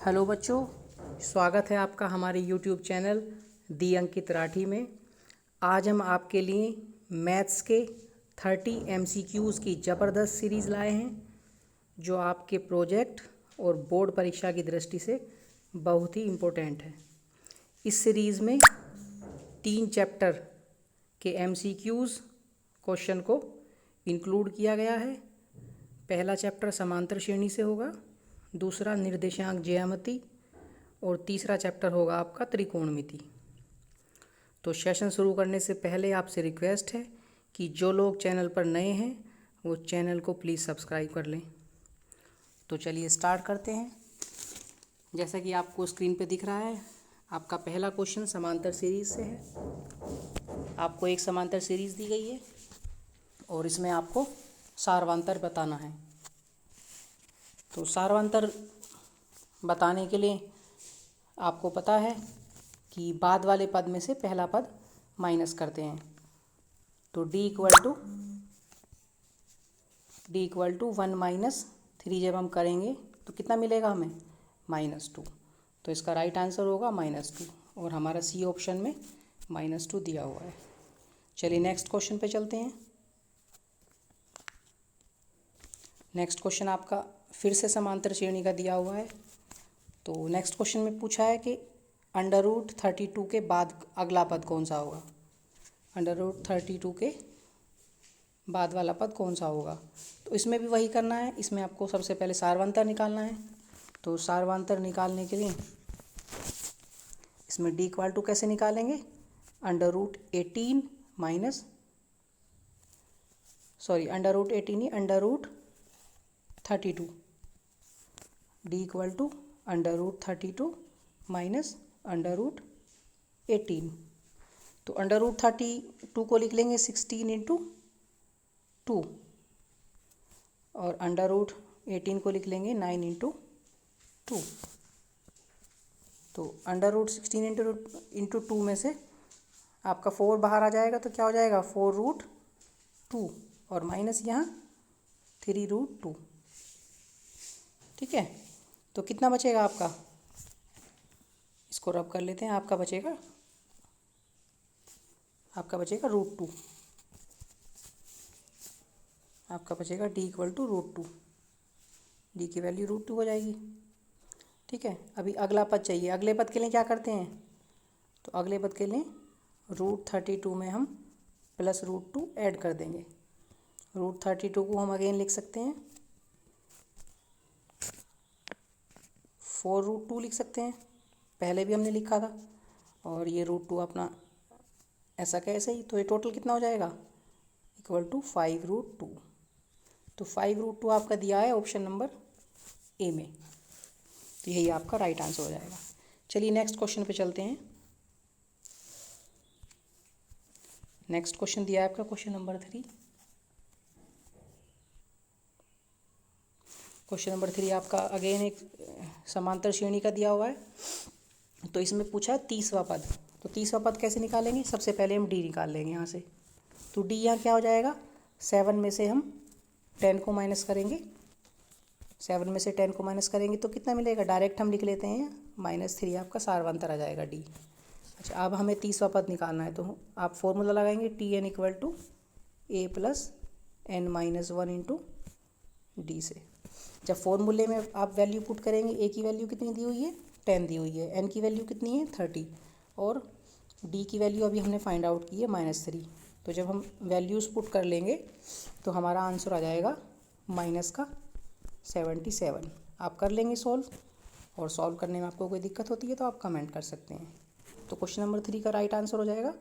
Hello बच्चों, स्वागत है आपका हमारे YouTube चैनल दी अंकित राठी में। आज हम आपके लिए मैथ्स के 30 MCQs की ज़बरदस्त सीरीज़ लाए हैं जो आपके प्रोजेक्ट और बोर्ड परीक्षा की दृष्टि से बहुत ही इम्पोर्टेंट है। इस सीरीज़ में 3 चैप्टर के MCQs क्वेश्चन को इंक्लूड किया गया है। पहला चैप्टर समांतर श्रेणी से होगा, दूसरा निर्देशांक ज्यामिति और तीसरा चैप्टर होगा आपका त्रिकोणमिति। तो सेशन शुरू करने से पहले आपसे रिक्वेस्ट है कि जो लोग चैनल पर नए हैं वो चैनल को प्लीज़ सब्सक्राइब कर लें। तो चलिए स्टार्ट करते हैं। जैसा कि आपको स्क्रीन पे दिख रहा है, आपका पहला क्वेश्चन समांतर सीरीज़ से है। आपको एक समांतर सीरीज़ दी गई है और इसमें आपको सारवांतर बताना है। तो सारवांतर बताने के लिए आपको पता है कि बाद वाले पद में से पहला पद माइनस करते हैं। तो d इक्वल टू 1 माइनस 3 जब हम करेंगे तो कितना मिलेगा हमें? -2। तो इसका राइट आंसर होगा -2 और हमारा सी ऑप्शन में -2 दिया हुआ है। चलिए नेक्स्ट क्वेश्चन पे चलते हैं। नेक्स्ट क्वेश्चन आपका फिर से समांतर श्रेणी का दिया हुआ है। तो नेक्स्ट क्वेश्चन में पूछा है कि √32 के बाद अगला पद कौन सा होगा। √32 के बाद वाला पद कौन सा होगा। तो इसमें भी वही करना है। इसमें आपको सबसे पहले सारवांतर निकालना है। तो सारवांतर निकालने के लिए इसमें d इक्वल टू कैसे निकालेंगे? √18 माइनस √18 नहीं, √32। d equal to √32 minus √18। तो √32 को लिख लेंगे 16 इंटू 2 और √18 को लिख लेंगे 9 इंटू 2। तो √16 इंटू 2 में से आपका 4 बाहर आ जाएगा तो क्या हो जाएगा? 4√2 और माइनस यहाँ 3√2। ठीक है, तो कितना बचेगा आपका? इसको रब कर लेते हैं। आपका बचेगा √2। आपका बचेगा d इक्वल टू √2। d की वैल्यू √2 हो जाएगी। ठीक है, अभी अगला पद चाहिए। अगले पद के लिए क्या करते हैं? तो अगले पद के लिए √32 में हम प्लस √2 ऐड कर देंगे। √32 को हम अगेन लिख सकते हैं 4√2 लिख सकते हैं। पहले भी हमने लिखा था। और ये √2 अपना ऐसा कैसे ही, तो ये टोटल कितना हो जाएगा? Equal to 5√2। तो 5√2 आपका दिया है ऑप्शन नंबर ए में। तो यही आपका राइट आंसर हो जाएगा। चलिए नेक्स्ट क्वेश्चन पे चलते हैं। नेक्स्ट क्वेश्चन दिया है आपका क्वेश्चन नंबर 3। क्वेश्चन नंबर 3 आपका अगेन एक समांतर श्रेणी का दिया हुआ है। तो इसमें पूछा है 30वां पद। तो 30वां पद कैसे निकालेंगे? सबसे पहले हम d निकाल लेंगे यहाँ से। तो d यहाँ क्या हो जाएगा? 7 में से हम 10 को माइनस करेंगे। 7 में से 10 को माइनस करेंगे तो कितना मिलेगा? डायरेक्ट हम लिख लेते हैं -3। आपका सारवांतर आ जाएगा d। अच्छा, अब हमें 30वां पद निकालना है। तो आप फॉर्मूला लगाएंगे tn equal to a plus n-1 into D से। जब फॉर्मूले में आप वैल्यू पुट करेंगे, a की वैल्यू कितनी दी हुई है? 10 दी हुई है। n की वैल्यू कितनी है? 30 और d की वैल्यू अभी हमने फाइंड आउट की है -3। तो जब हम वैल्यूज़ पुट कर लेंगे तो हमारा आंसर आ जाएगा -77। आप कर लेंगे सॉल्व, और सॉल्व करने में आपको कोई दिक्कत होती है तो आप कमेंट कर सकते हैं। तो क्वेश्चन नंबर 3 का राइट आंसर हो जाएगा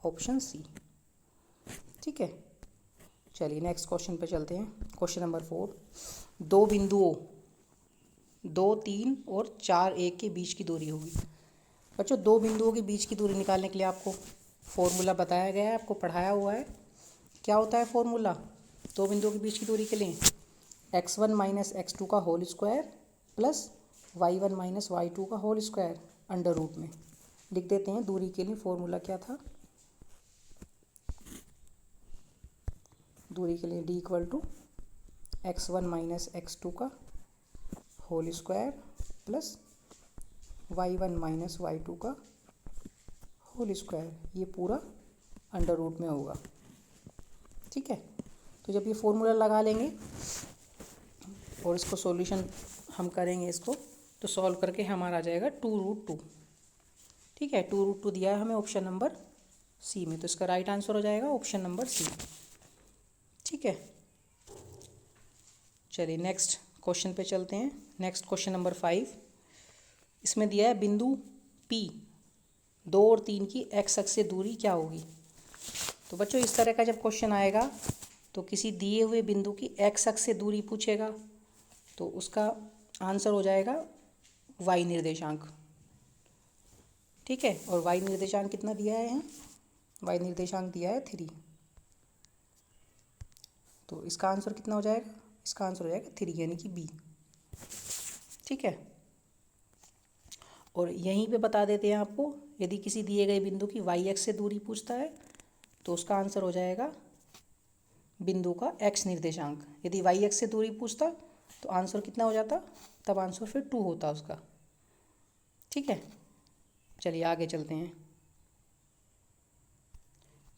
ऑप्शन सी। ठीक है, चलिए नेक्स्ट क्वेश्चन पे चलते हैं। Question number 4। दो बिंदुओं 2, 3 और 4, 1 के बीच की दूरी होगी। बच्चों, दो बिंदुओं के बीच की दूरी निकालने के लिए आपको फॉर्मूला बताया गया है, आपको पढ़ाया हुआ है। क्या होता है फॉर्मूला दो बिंदुओं के बीच की दूरी के लिए? x1 माइनस x2 का whole square plus y1 minus y2 का होल स्क्वायर अंडर रूट में। लिख देते हैं दूरी के लिए फॉर्मूला क्या था। दूरी के लिए d equal to x1 minus x2 का whole square plus y1 minus y2 का होल स्क्वायर, ये पूरा अंडर रूट में होगा। ठीक है, तो जब ये फॉर्मूला लगा लेंगे और इसको सॉल्यूशन हम करेंगे इसको, तो सॉल्व करके हमारा आ जाएगा 2√2। ठीक है, 2√2 दिया है हमें ऑप्शन नंबर सी में, तो इसका राइट आंसर हो जाएगा ऑप्शन नंबर सी। ठीक है, चलिए नेक्स्ट क्वेश्चन पे चलते हैं। नेक्स्ट क्वेश्चन नंबर 5, इसमें दिया है बिंदु P 2 और 3 की एक्स अक्ष से दूरी क्या होगी। तो बच्चों इस तरह का जब क्वेश्चन आएगा तो किसी दिए हुए बिंदु की एक्स अक्ष से दूरी पूछेगा, तो उसका आंसर हो जाएगा y निर्देशांक। ठीक है, और y निर्देशांक कितना दिया है यहाँ, y निर्देशांक दिया है 3। तो इसका आंसर कितना हो जाएगा, इसका आंसर हो जाएगा 3 यानी कि बी। ठीक है, और यहीं पे बता देते हैं आपको, यदि किसी दिए गए बिंदु की y एक्स से दूरी पूछता है तो उसका आंसर हो जाएगा बिंदु का x निर्देशांक। यदि y एक्स से दूरी पूछता तो आंसर कितना हो जाता, तब आंसर फिर 2 होता उसका। ठीक है, चलिए आगे चलते हैं।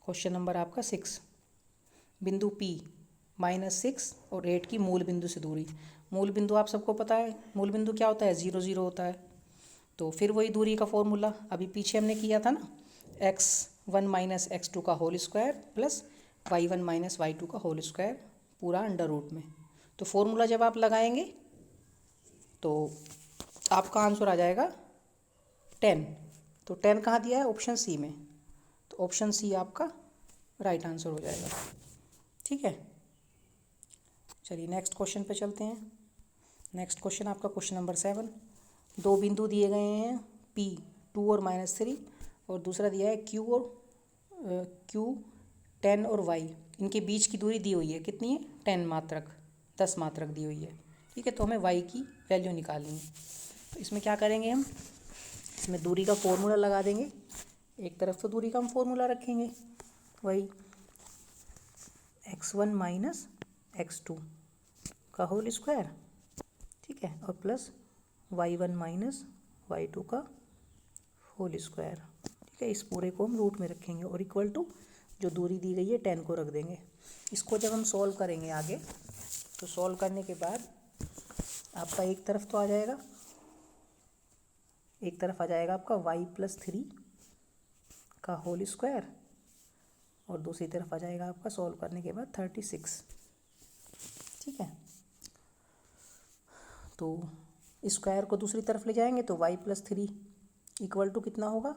क्वेश्चन नंबर आपका 6, बिंदु P -6 और 8 की मूल बिंदु से दूरी। मूल बिंदु आप सबको पता है, मूल बिंदु क्या होता है, 0 0 होता है। तो फिर वही दूरी का फॉर्मूला अभी पीछे हमने किया था ना, x1 माइनस x2 का whole square plus y1 minus y2 का होल स्क्वायर पूरा अंडर रूट में। तो फॉर्मूला जब आप लगाएंगे तो आपका आंसर आ जाएगा 10। तो 10 कहाँ दिया है, ऑप्शन सी में, तो ऑप्शन सी आपका राइट आंसर हो जाएगा। ठीक है, चलिए नेक्स्ट क्वेश्चन पे चलते हैं। नेक्स्ट क्वेश्चन आपका क्वेश्चन नंबर 7, दो बिंदु दिए गए हैं P 2 और -3, और दूसरा दिया है Q और Q 10 और Y, इनके बीच की दूरी दी हुई है, कितनी है, 10 मात्रक दी हुई है। ठीक है, तो हमें Y की वैल्यू निकालनी है। तो इसमें क्या करेंगे हम, इसमें दूरी का फॉर्मूला लगा देंगे। एक तरफ तो दूरी का हम फॉर्मूला रखेंगे, वही x1 माइनस x2 का होल स्क्वायर, ठीक है, और प्लस y1 माइनस y2 का होल स्क्वायर। ठीक है, इस पूरे को हम रूट में रखेंगे और इक्वल टू जो दूरी दी गई है 10 को रख देंगे। इसको जब हम सॉल्व करेंगे आगे, तो सॉल्व करने के बाद आपका एक तरफ तो आ जाएगा, एक तरफ आ जाएगा आपका y+3 का होल स्क्वायर, और दूसरी तरफ आ जाएगा आपका सॉल्व करने के बाद 36। ठीक है, तो स्क्वायर को दूसरी तरफ ले जाएंगे तो y+3 इक्वल टू कितना होगा,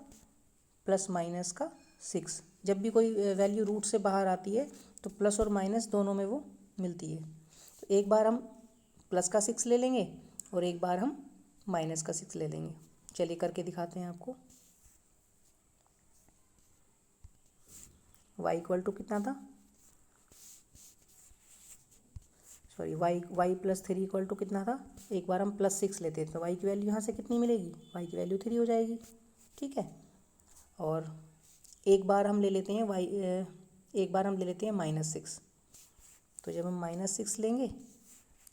प्लस माइनस का 6। जब भी कोई वैल्यू रूट से बाहर आती है तो प्लस और माइनस दोनों में वो मिलती है। तो एक बार हम प्लस का 6 ले लेंगे और एक बार हम माइनस का 6 ले लेंगे। चलिए करके दिखाते हैं आपको। y इक्वल टू कितना था, सॉरी y+3 इक्वल टू कितना था, एक बार हम +6 लेते हैं तो y की वैल्यू यहाँ से कितनी मिलेगी, y की वैल्यू 3 हो जाएगी। ठीक है, और एक बार हम ले लेते हैं एक बार हम ले लेते हैं -6। तो जब हम -6 लेंगे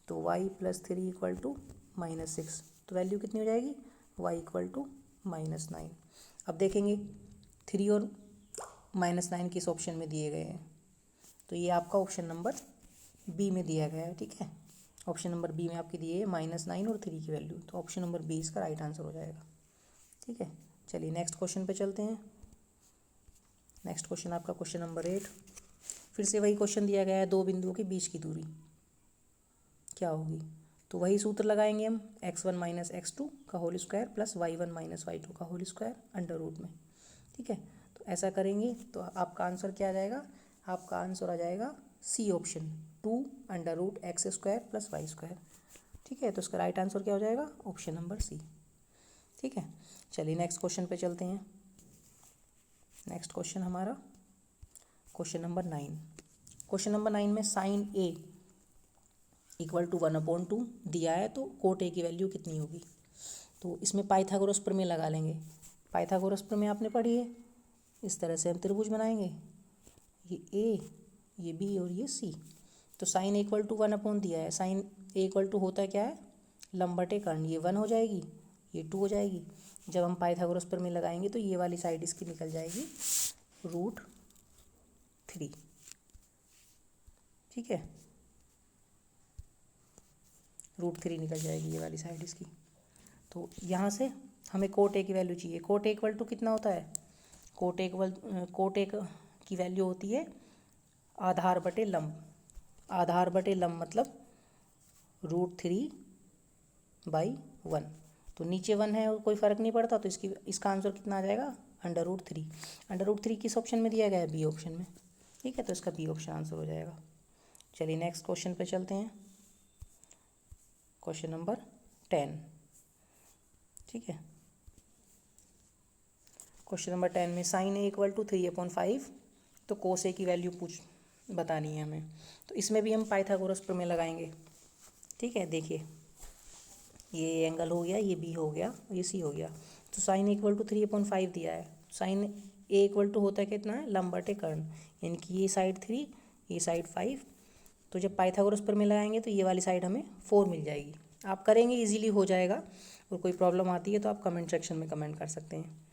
तो y+3 इक्वल टू -6, तो वैल्यू कितनी हो जाएगी, y इक्वल टू -9। अब देखेंगे 3 और -9 किस ऑप्शन में दिए गए हैं, तो ये आपका ऑप्शन नंबर बी में दिया गया है। ठीक है, ऑप्शन नंबर बी में आपकी दिए है -9 और 3 की वैल्यू, तो ऑप्शन नंबर बी इसका राइट आंसर हो जाएगा। ठीक है, चलिए नेक्स्ट क्वेश्चन पे चलते हैं। नेक्स्ट क्वेश्चन आपका क्वेश्चन नंबर 8, फिर से वही क्वेश्चन दिया गया है, दो बिंदुओं के बीच की दूरी क्या होगी। तो वही सूत्र लगाएंगे हम, x1 माइनस x2 का whole square plus y1 minus y2 का होल स्क्वायर अंडर रूट में। ठीक है, तो ऐसा करेंगे तो आपका आंसर क्या आ जाएगा, आपका आंसर आ जाएगा C option, 2√x² plus y²। ठीक है, तो इसका राइट आंसर क्या हो जाएगा, ऑप्शन नंबर सी। ठीक है, चलिए नेक्स्ट क्वेश्चन पे चलते हैं। नेक्स्ट क्वेश्चन हमारा क्वेश्चन नंबर 9। क्वेश्चन नंबर 9 में साइन a इक्वल टू 1/2 दिया है, तो कोट a की वैल्यू कितनी होगी। तो इसमें पाइथागोरस प्रमेय लगा लेंगे। पाइथागोरस प्रमेय आपने पढ़ी है, इस तरह से हम त्रिभुज बनाएंगे, ये a, ये b और ये c। तो साइन a इक्वल टू 1/, दिया है, साइन a इक्वल टू होता क्या है, लंब बटे कर्ण, ये 1 हो जाएगी, ये 2 हो जाएगी। जब हम पाइथागोरस प्रमेय लगाएंगे तो ये वाली साइड इसकी निकल जाएगी √3। ठीक है, √3 निकल जाएगी ये वाली साइड इसकी। तो यहाँ से हमें कोट ए की वैल्यू चाहिए। कोट ए इक्वल टू कितना होता है? कोट ए की वैल्यू होती है आधार बटे लंब। आधार बटे लंब मतलब √3/1। तो नीचे 1 है और कोई फ़र्क नहीं पड़ता, तो इसका आंसर कितना आ जाएगा? √3। √3 किस ऑप्शन में दिया गया है? बी ऑप्शन में। ठीक है, तो इसका बी ऑप्शन आंसर हो जाएगा। चलिए नेक्स्ट क्वेश्चन पे चलते हैं। Question number 10। ठीक है, क्वेश्चन नंबर 10 में sin a = 3/5, तो cos a की वैल्यू बतानी है हमें। तो इसमें भी हम पाइथागोरस प्रमेय लगाएंगे। ठीक है, देखिए ये एंगल हो गया, ये बी हो गया, ये सी हो गया। तो sin a = 3/5 दिया है। sin a = होता है कितना है? लंब बटे कर्ण, यानी कि ये साइड 3, ये साइड 5। तो जब पाइथागोरस प्रमेय लगाएंगे तो ये वाली साइड हमें 4 मिल जाएगी। आप करेंगे, इजीली हो जाएगा। और कोई प्रॉब्लम आती है तो आप कमेंट सेक्शन में कमेंट कर सकते हैं।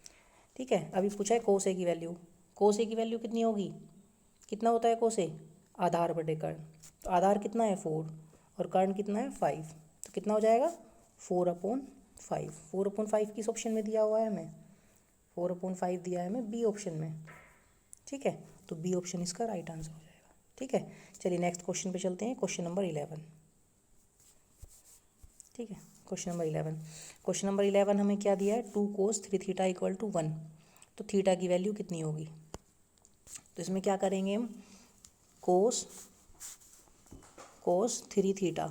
ठीक है, अभी पूछा है cos a की वैल्यू। cos a की वैल्यू कितनी होगी? कितना होता है cos a? आधार बटे कर्ण। तो आधार कितना है? 4, और कर्ण कितना है? 5। तो कितना हो जाएगा? 4/5। 4/5 किस ऑप्शन में दिया हुआ है हमें? 4/5 दिया है हमें बी ऑप्शन में। ठीक है, तो बी ऑप्शन इसका राइट आंसर हो जाएगा। ठीक है, चलिए नेक्स्ट क्वेश्चन पे चलते हैं। Question number 11। ठीक है, क्वेश्चन नंबर 11। क्वेश्चन नंबर 11 हमें क्या दिया है? 2 cos 3θ = 1। तो थीटा की वैल्यू कितनी होगी? तो इसमें क्या करेंगे हम? cos 3θ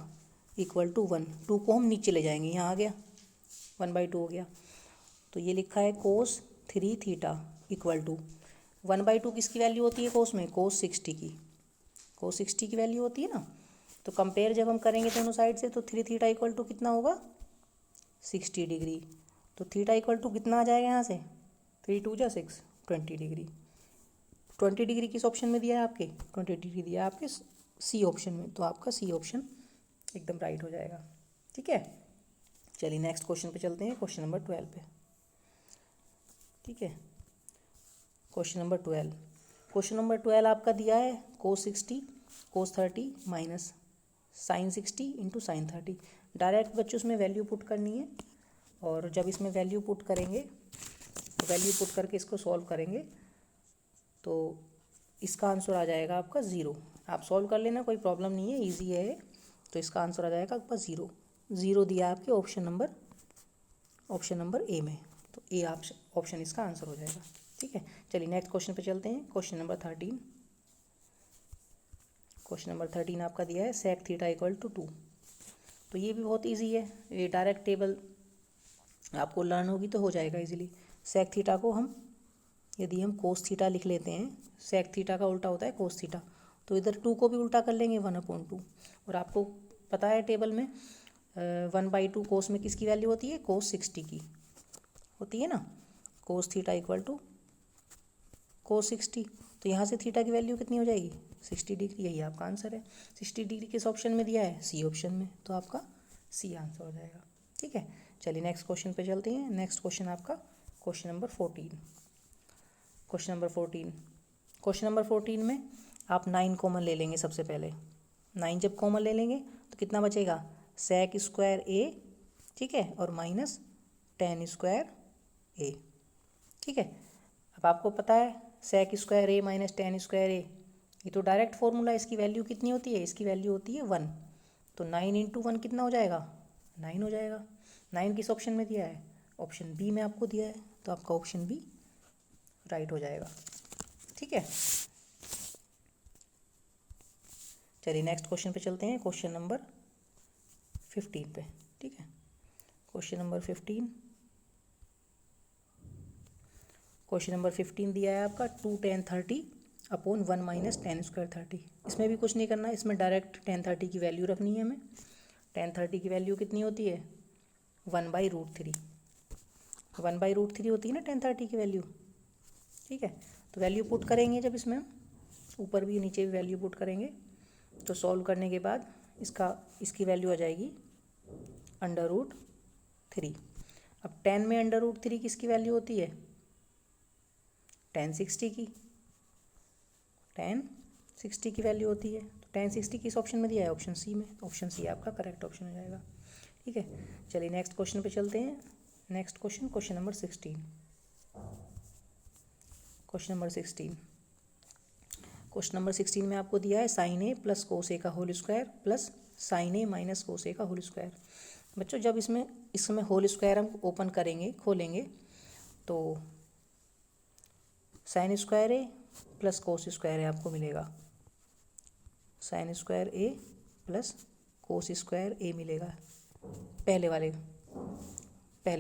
= 1। 2 को हम नीचे ले जाएंगे, यहाँ आ गया, 1/2 हो गया। तो ये लिखा है cos 3θ = 1/2 किसकी वैल्यू होती है cos में? cos 60 की। cos 60 की वैल्यू होती है ना। तो कंपेयर जब हम करेंगे दोनों साइड से, तो 3θ = कितना होगा? 60 डिग्री। तो थीटा = कितना आ जाएगा यहाँ से? 3 × 2 = 6, 20 डिग्री। 20 डिग्री किस ऑप्शन में दिया है आपके? 20 डिग्री दिया है आपके सी ऑप्शन में। तो आपका सी ऑप्शन एकदम राइट हो जाएगा। ठीक है, चलिए नेक्स्ट क्वेश्चन पे चलते हैं। क्वेश्चन नंबर 12 पे। ठीक है, क्वेश्चन नंबर 12। क्वेश्चन नंबर 12 आपका दिया है cos 60 cos 30 minus sin 60 × sin 30। Direct बच्चों इसमें वैल्यू पुट करनी है, और जब इसमें वैल्यू पुट करेंगे, तो वैल्यू पुट करके इसको सॉल्व करेंगे, तो इसका आंसर आ जाएगा आपका 0। आप सॉल्व कर लेना, कोई प्रॉब्लम नहीं है, इजी है। तो इसका आंसर आ जाएगा आपका 0। 0 दिया आपके ऑप्शन नंबर ए में। तो ए ऑप्शन इसका आंसर हो जाएगा। ठीक है, चलिए नेक्स्ट क्वेश्चन पे चलते हैं। Question number 13। क्वेश्चन नंबर 13 आपका दिया है sec θ = 2। तो ये भी बहुत इजी है, ये डायरेक्ट टेबल आपको लर्न होगी तो हो जाएगा इजीली। sec θ को हम यदि हम cos θ लिख लेते हैं, sec θ का उल्टा होता है cos θ, तो इधर 2 को भी उल्टा कर लेंगे 1/2। और आपको पता है टेबल में 1/2 cos में किसकी वैल्यू होती है? cos 60 की होती है ना। cos θ = cos 60। तो यहाँ से थीटा की वैल्यू कितनी हो जाएगी? 60 डिग्री। यही आपका आंसर है। 60 डिग्री किस ऑप्शन में दिया है? सी ऑप्शन में। तो आपका सी आंसर हो जाएगा। ठीक है, चलिए नेक्स्ट क्वेश्चन पे चलते हैं। नेक्स्ट क्वेश्चन आपका question number 14। Question number 14। Question number 14 में आप 9 कॉमन ले लेंगे सबसे पहले। 9 जब कॉमन ले लेंगे तो कितना बचेगा? sec स्क्वायर a, ठीक है, और माइनस tan स्क्वायर a। ठीक है, अब आपको पता है sec square a minus tan square a, ये तो डायरेक्ट फॉर्मूला। इसकी वैल्यू कितनी होती है? इसकी वैल्यू होती है 1। तो 9 × 1 कितना हो जाएगा? 9 हो जाएगा। 9 किस ऑप्शन में दिया है? ऑप्शन बी में आपको दिया है। तो आपका ऑप्शन बी राइट हो जाएगा। ठीक है, चलिए नेक्स्ट क्वेश्चन पे चलते हैं। क्वेश्चन नंबर 15 पे। ठीक है, क्वेश्चन नंबर 15। क्वेश्चन नंबर 15 दिया है आपका 2 tan 30/1 माइनस tan स्क्वायर 30। इसमें भी कुछ नहीं करना, इसमें डायरेक्ट tan 30 की वैल्यू रखनी है हमें। tan 30 की वैल्यू कितनी होती है? 1/√3। 1/√3 होती है ना tan 30 की वैल्यू। ठीक है, तो वैल्यू पुट करेंगे जब इसमें, ऊपर भी नीचे भी वैल्यू पुट करेंगे, तो सॉल्व करने के बाद इसकी वैल्यू आ जाएगी √3। अब 10 में √3 किसकी वैल्यू होती है? tan 60 की, tan 60 की वैल्यू होती है। तो tan 60 किस ऑप्शन में दिया है? ऑप्शन सी में। ऑप्शन सी आपका करेक्ट ऑप्शन हो जाएगा। ठीक है, चलिए नेक्स्ट क्वेश्चन पे चलते हैं। Next question, question number 16। Question number 16, question number 16 में आपको दिया है sin a plus cos A का whole square plus sin a minus cos A का होल स्क्वायर। बच्चों जब इसमें होल स्क्वायर हम ओपन करेंगे, खोलेंगे, तो साइन स्क्वायर ए प्लस कोस स्क्वायर ए आपको मिलेगा। साइन स्क्वायर ए प्लस कोस स्क्वायर ए मिलेगा पहले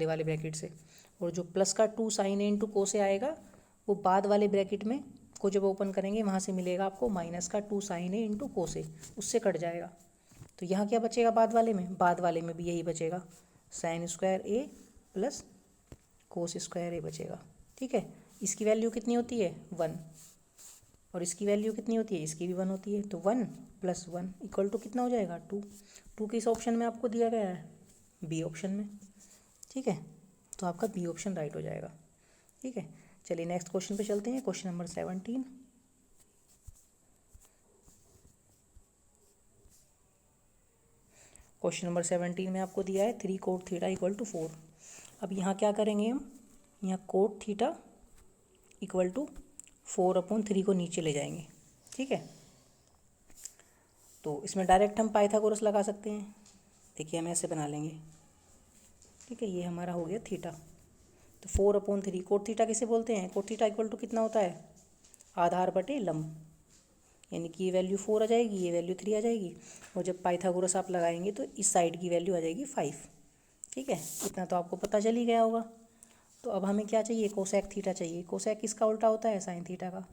वाले ब्रैकेट से। और जो प्लस का 2 sin a इंटू कोस ए आएगा वो बाद वाले ब्रैकेट में को जब ओपन करेंगे वहाँ से मिलेगा आपको माइनस का 2 sin a इंटू कोस ए, उससे कट जाएगा। तो यहाँ क्या बचेगा बाद वाले में? बाद वाले में भी यही बचेगा, साइन स्क्वायर ए प्लस कोस स्क्वायर ए बचेगा। ठीक है, इसकी वैल्यू कितनी होती है? 1। और इसकी वैल्यू कितनी होती है? इसकी भी 1 होती है। तो 1 + 1 इक्वल टू कितना हो जाएगा? 2। 2 किस ऑप्शन में आपको दिया गया है? बी ऑप्शन में। ठीक है, तो आपका बी ऑप्शन राइट हो जाएगा। ठीक है, चलिए नेक्स्ट क्वेश्चन पे चलते हैं। Question number 17। क्वेश्चन नंबर 17 में आपको दिया है 3 cot थीटा इक्वल टू 4। अब यहाँ क्या करेंगे हम? यहाँ कोट थीटा इक्वल टू 4/3 को नीचे ले जाएंगे। ठीक है, तो इसमें डायरेक्ट हम पाइथागोरस लगा सकते हैं। देखिए हम ऐसे बना लेंगे। ठीक है, ये हमारा हो गया थीटा। तो 4/3 कोट थीटा किसे बोलते हैं? कोट थीटा इक्वल टू कितना होता है? आधार बटे लंब, यानी कि ये वैल्यू 4 आ जाएगी, ये वैल्यू 3 आ जाएगी। और जब पाइथागोरस आप लगाएंगे तो इस साइड की वैल्यू आ जाएगी 5। ठीक है, इतना तो आपको पता चल ही गया होगा। तो अब हमें क्या चाहिए? कोसेक थीटा चाहिए। कोसेक किसका उल्टा होता है? साइन थीटा का।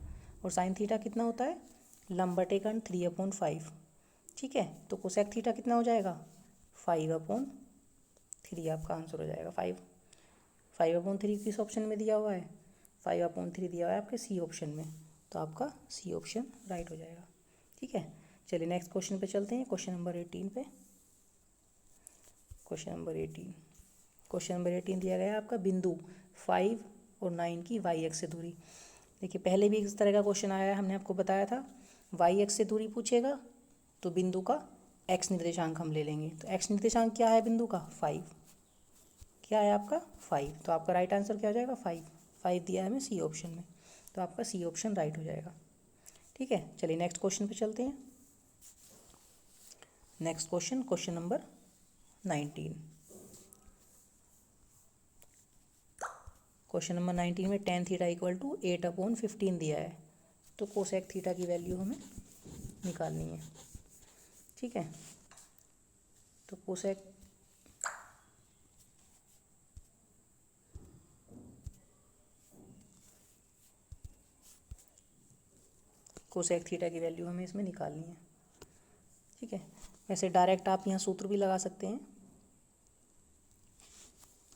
और साइन थीटा कितना होता है? लंब बटे कर्ण 3/5। ठीक है, तो कोसेक थीटा कितना हो जाएगा? 5/3 आपका आंसर हो जाएगा। 5/3 किस ऑप्शन में दिया हुआ है? 5/3 दिया हुआ है आपके सी ऑप्शन में। तो आपका सी ऑप्शन राइट हो जाएगा। ठीक है, चलिए नेक्स्ट क्वेश्चन पे चलते हैं। क्वेश्चन नंबर 18 पे। क्वेश्चन नंबर 18 दिया गया है आपका बिंदु 5 और 9 की वाई एक्स से दूरी। देखिए पहले भी इस तरह का क्वेश्चन आया है, हमने आपको बताया था वाई एक्स से दूरी पूछेगा तो बिंदु का एक्स निर्देशांक हम ले लेंगे। तो एक्स निर्देशांक क्या है बिंदु का? 5। क्या है आपका? 5। तो आपका राइट आंसर क्या हो जाएगा? 5 दिया है हमें सी ऑप्शन में। तो आपका सी ऑप्शन राइट हो जाएगा। ठीक है, चलिए नेक्स्ट क्वेश्चन पे चलते हैं। Next question, question number 19। Question number 19 में tan थीटा इक्वल टू 8/15 दिया है। तो कोसेक थीटा की वैल्यू हमें निकालनी है। ठीक है, तो कोसेक थीटा की वैल्यू हमें इसमें निकालनी है। ठीक है, वैसे डायरेक्ट आप यहाँ सूत्र भी लगा सकते हैं।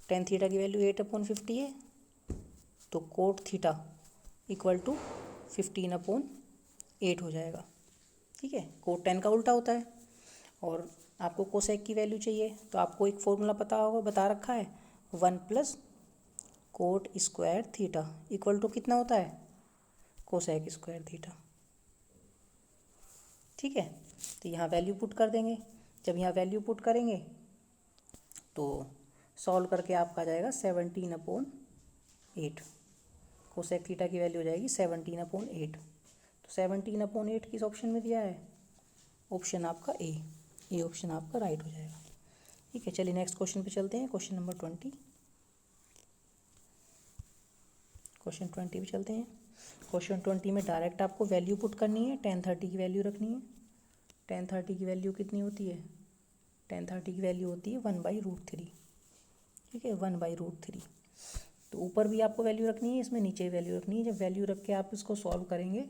tan थीटा की वैल्यू 8/50 है, तो कोट थीटा इक्वल टू 15/8 हो जाएगा। ठीक है, कोट 10 का उल्टा होता है। और आपको कोसेक की वैल्यू चाहिए तो आपको एक फॉर्मूला पता होगा, बता रखा है, 1 + cot square theta equal to कितना होता है? Cosec square theta. ठीक है, तो यहाँ वैल्यू पुट कर देंगे। जब यहाँ वैल्यू पुट करेंगे तो सॉल्व करके आपका आ जाएगा 17/8। कोसेक थीटा की वैल्यू हो जाएगी 17/8। तो 17/8 किस ऑप्शन में दिया है? ऑप्शन आपका ए ऑप्शन आपका राइट हो जाएगा। ठीक है, चलिए नेक्स्ट क्वेश्चन पे चलते हैं। Question number 20। क्वेश्चन 20 पे चलते हैं। क्वेश्चन 20 में डायरेक्ट आपको वैल्यू पुट करनी है। tan 30 की वैल्यू रखनी है। tan 30 की वैल्यू कितनी होती है? tan 30 की वैल्यू होती है 1/√3। ठीक है, 1/√3। तो ऊपर भी आपको वैल्यू रखनी है, इसमें नीचे वैल्यू रखनी है। जब वैल्यू रख के आप इसको सॉल्व करेंगे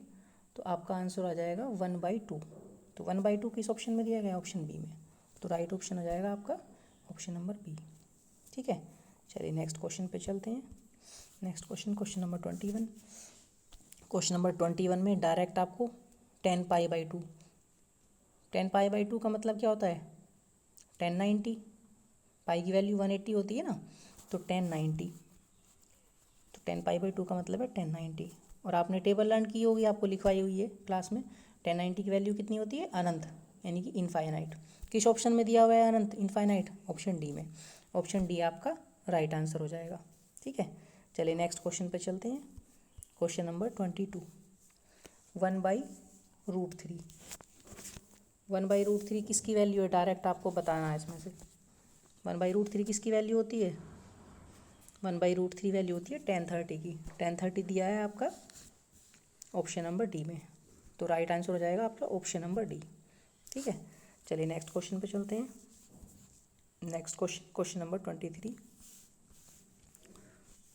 तो आपका आंसर आ जाएगा 1/2। तो 1/2 किस ऑप्शन में दिया गया? ऑप्शन बी में। तो राइट ऑप्शन हो जाएगा आपका ऑप्शन नंबर बी। ठीक है, चलिए नेक्स्ट क्वेश्चन पे चलते हैं। Next question, question number 21। Question number 21 में डायरेक्ट आपको tan π/2। tan π/2 का मतलब क्या होता है? tan 90। पाई की वैल्यू 180 होती है ना, तो 1090, तो 10π/2 का मतलब है 1090। और आपने टेबल लर्न की होगी, आपको लिखवाई हुई है क्लास में। 1090 की वैल्यू कितनी होती है? अनंत, यानी कि इनफाइनाइट। किस ऑप्शन में दिया हुआ है अनंत, इनफाइनाइट? ऑप्शन डी में। ऑप्शन डी आपका राइट आंसर हो जाएगा। ठीक है, चलिए नेक्स्ट क्वेश्चन पे चलते हैं। Question number 22, 1/√3। 1/√3 किसकी वैल्यू है? डायरेक्ट आपको बताना है इसमें से। 1/√3 किसकी वैल्यू होती है? 1/√3 वैल्यू होती है 1030 की। 1030 दिया है आपका ऑप्शन नंबर डी में, तो राइट आंसर हो जाएगा आपका ऑप्शन नंबर डी। ठीक है, चलिए नेक्स्ट क्वेश्चन पे चलते हैं। Next question number 23।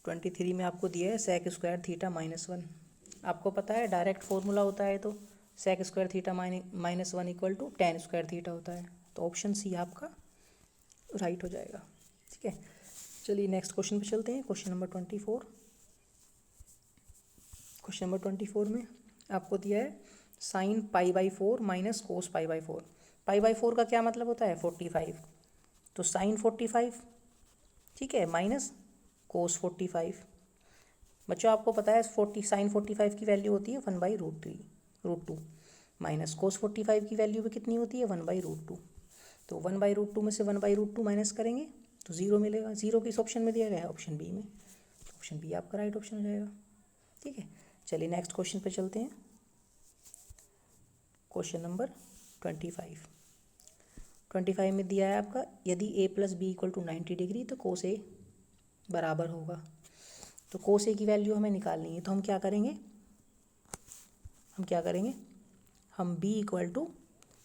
23 में आपको दिया है sec²θ-1। आपको पता है डायरेक्ट फॉर्मूला होता है तो sec²θ-1 = tan² होता है, तो ऑप्शन सी आपका राइट हो जाएगा। ठीक है, चलिए नेक्स्ट क्वेश्चन पे चलते हैं। Question number 24। क्वेश्चन नंबर 24 में आपको दिया है sin π/4 - cos π/4। π/4 का क्या मतलब होता है? 45, तो sin 45, ठीक है, माइनस cos 45। बच्चों आपको पता है sin 45 की वैल्यू होती है 1/√2 माइनस cos 45 की वैल्यू भी कितनी होती है? 1/√2। तो 1/√2 में से 1/√2 माइनस करेंगे तो 0 मिलेगा। 0 किस ऑप्शन में दिया गया है? ऑप्शन बी में। ऑप्शन बी आपका राइट ऑप्शन हो जाएगा। ठीक है, चलिए नेक्स्ट क्वेश्चन पे चलते हैं। Question number 25। 25 में दिया है आपका यदि a + b = 90 डिग्री तो cos a बराबर होगा। तो cos a की वैल्यू हमें निकालनी है, तो हम क्या करेंगे? हम b =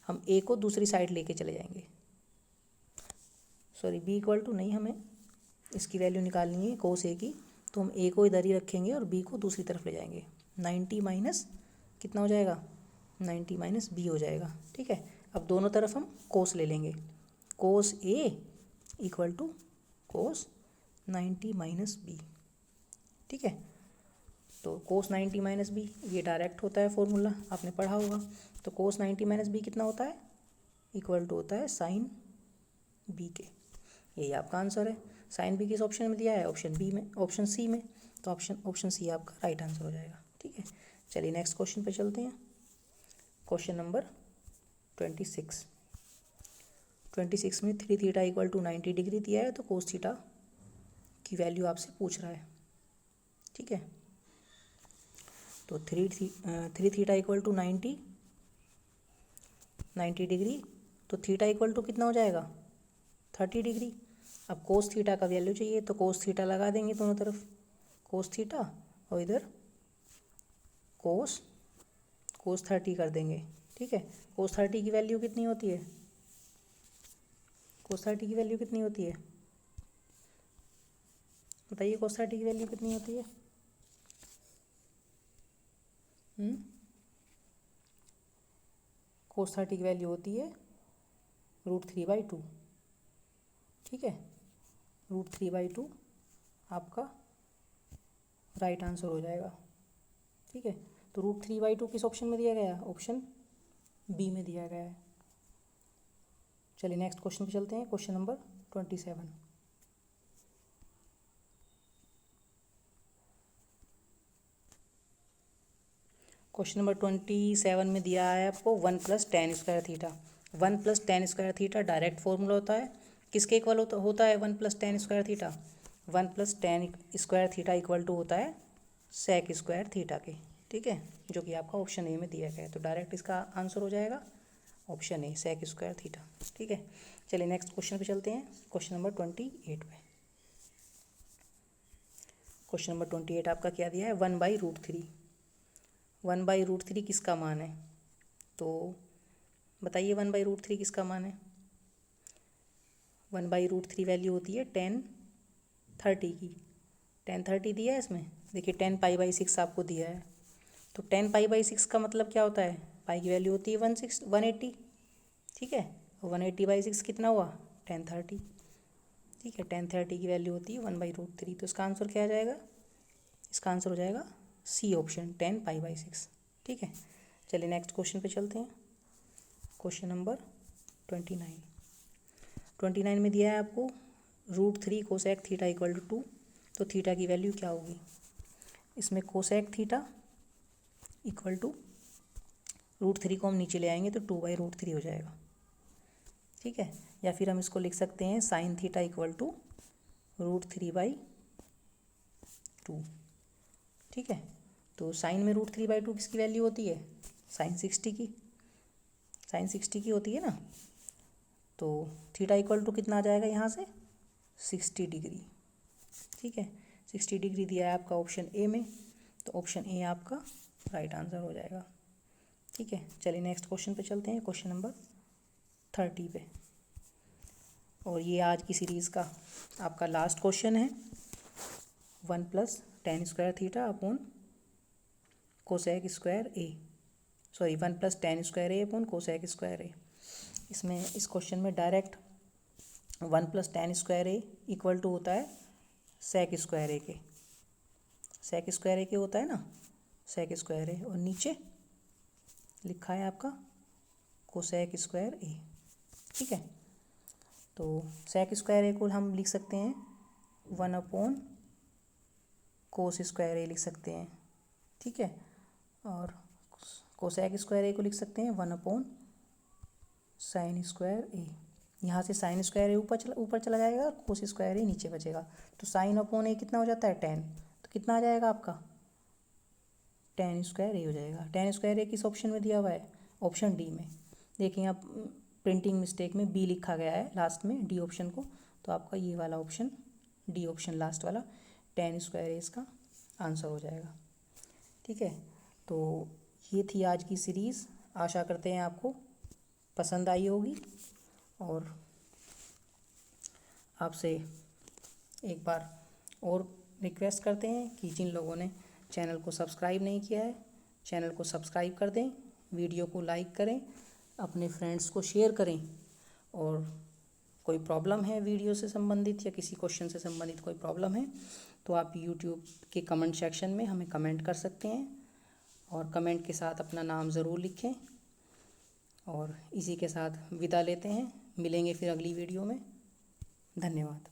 हम a को दूसरी साइड लेके चले जाएंगे। सॉरी, b = नहीं, हमें इसकी वैल्यू निकालनी है cos a की, तो हम a को इधर ही रखेंगे और b को दूसरी तरफ ले जाएंगे। 90 माइनस कितना हो जाएगा? 90 माइनस b हो जाएगा। ठीक है, अब दोनों तरफ हम cos ले लेंगे। cos a = cos 90 minus b। ठीक है, तो cos 90 माइनस b ये डायरेक्ट होता है फॉर्मूला, आपने पढ़ा होगा। तो cos 90 माइनस b कितना होता है? इक्वल टू होता है sin b के। यही आपका आंसर है। sin b किस ऑप्शन में दिया है? ऑप्शन बी में, ऑप्शन सी में। तो ऑप्शन सी आपका राइट आंसर हो जाएगा। ठीक है, चलिए नेक्स्ट क्वेश्चन पे चलते हैं। Question number 26। 26 में 3θ = 90 डिग्री दिया है, तो cos थीटा की वैल्यू आपसे पूछ रहा है। ठीक है, तो 3θ = 90 डिग्री, तो थीटा = कितना हो जाएगा? 30 डिग्री। अब cos थीटा का वैल्यू चाहिए, तो cos थीटा लगा देंगे दोनों तरफ, cos थीटा, और इधर cos 30 कर देंगे। ठीक है, cos 30 की वैल्यू कितनी होती है? cos 30 की वैल्यू कितनी होती है? बताइए, cos 30 की वैल्यू कितनी होती है? cos 30 की वैल्यू होती है √3/2। ठीक है, √3/2 आपका राइट आंसर हो जाएगा। ठीक है, तो √3/2 किस ऑप्शन में दिया गया है? ऑप्शन बी में दिया गया है। चलिए नेक्स्ट क्वेश्चन पे चलते हैं। Question number 27। क्वेश्चन नंबर 27 में दिया है आपको 1 + tan²θ। 1 + tan²θ डायरेक्ट फॉर्मूला होता है। किसके इक्वल होता है 1 + tan²θ? 1 + tan² इक्वल टू होता है sec² के। ठीक है, जो कि आपका ऑप्शन ए में दिया गया है, तो डायरेक्ट इसका आंसर हो जाएगा ऑप्शन ए, sec²। ठीक है, चलिए नेक्स्ट क्वेश्चन पे चलते हैं। क्वेश्चन नंबर 28 पे। क्वेश्चन नंबर 28 आपका क्या दिया है? 1/√3। 1/√3 किसका मान है? तो बताइए 1/√3 किसका मान है? 1/√3 वैल्यू होती है 1030 की। 1030 दिया है इसमें, देखिए 10π/6 आपको दिया है, तो 10π/6 का मतलब क्या होता है? पाई की वैल्यू होती है 180। ठीक है, 180/6 कितना हुआ? 1030। ठीक है, 1030 की वैल्यू होती है 1/√3, तो इसका आंसर क्या आ जाएगा? इसका आंसर हो जाएगा सी ऑप्शन, 10π/6। ठीक है, चलिए नेक्स्ट क्वेश्चन पे चलते हैं। Question number 29। 29 में दिया है आपको √3 कोसेक थीटा इक्वल टू 2। तो थीटा की वैल्यू क्या होगी, इसमें कोसेक थीटा इक्वल टू √3 को हम नीचे ले आएंगे तो 2/√3 हो जाएगा, ठीक है। या फिर हम इसको लिख सकते हैं साइन थीटा इक्वल टू √3/2, ठीक है। तो साइन में √3/2 किसकी वैल्यू होती है, साइन 60 की, साइन 60 की होती है ना। तो थीटा इक्वल टू कितना आ जाएगा यहाँ से 60 डिग्री, ठीक है। 60 डिग्री दिया है आपका ऑप्शन ए में, तो ऑप्शन ए आपका राइट आंसर हो जाएगा, ठीक है। चलिए नेक्स्ट क्वेश्चन पे चलते हैं, क्वेश्चन नंबर 30 पे। और ये आज की सीरीज़ का आपका लास्ट क्वेश्चन है। 1 + tan square theta upon cosec square A, sorry 1 + tan square A upon cosec square A. इसमें इस क्वेश्चन में direct 1 + tan square A equal to होता है सेक स्क्वायर ए के, सेक स्क्वायर ए के होता है ना, सेक स्क्वायर ए, और नीचे लिखा है आपका कोसेक स्क्वायर ए, ठीक है। तो सेक स्क्वायर ए को हम लिख सकते हैं 1 कोस स्क्वायर ए लिख सकते हैं, ठीक है। और कोसेक स्क्वायर ए को लिख सकते हैं 1 साइन स्क्वायर ए। यहाँ से साइन स्क्वायर ए ऊपर चला जाएगा, कोस स्क्वायर ए नीचे बचेगा। तो साइन अपॉन ए कितना हो जाता है 10, तो कितना आ जाएगा आपका tan स्क्वायर ए हो जाएगा। tan स्क्वायर ए किस ऑप्शन में दिया हुआ है, ऑप्शन डी में। देखिए आप प्रिंटिंग मिस्टेक में बी लिखा गया है लास्ट में डी ऑप्शन को, तो आपका ये वाला ऑप्शन डी ऑप्शन लास्ट वाला tan स्क्वायर ए इसका आंसर हो जाएगा, ठीक है। तो ये थी आज की सीरीज़, आशा करते हैं आपको पसंद आई होगी। और आपसे एक बार और रिक्वेस्ट करते हैं कि जिन लोगों ने चैनल को सब्सक्राइब नहीं किया है, चैनल को सब्सक्राइब कर दें, वीडियो को लाइक करें, अपने फ्रेंड्स को शेयर करें। और कोई प्रॉब्लम है वीडियो से संबंधित या किसी क्वेश्चन से संबंधित कोई प्रॉब्लम है तो आप यूट्यूब के कमेंट सेक्शन में हमें कमेंट कर सकते हैं, और कमेंट के साथ अपना नाम ज़रूर लिखें। और इसी के साथ विदा लेते हैं, मिलेंगे फिर अगली वीडियो में। धन्यवाद।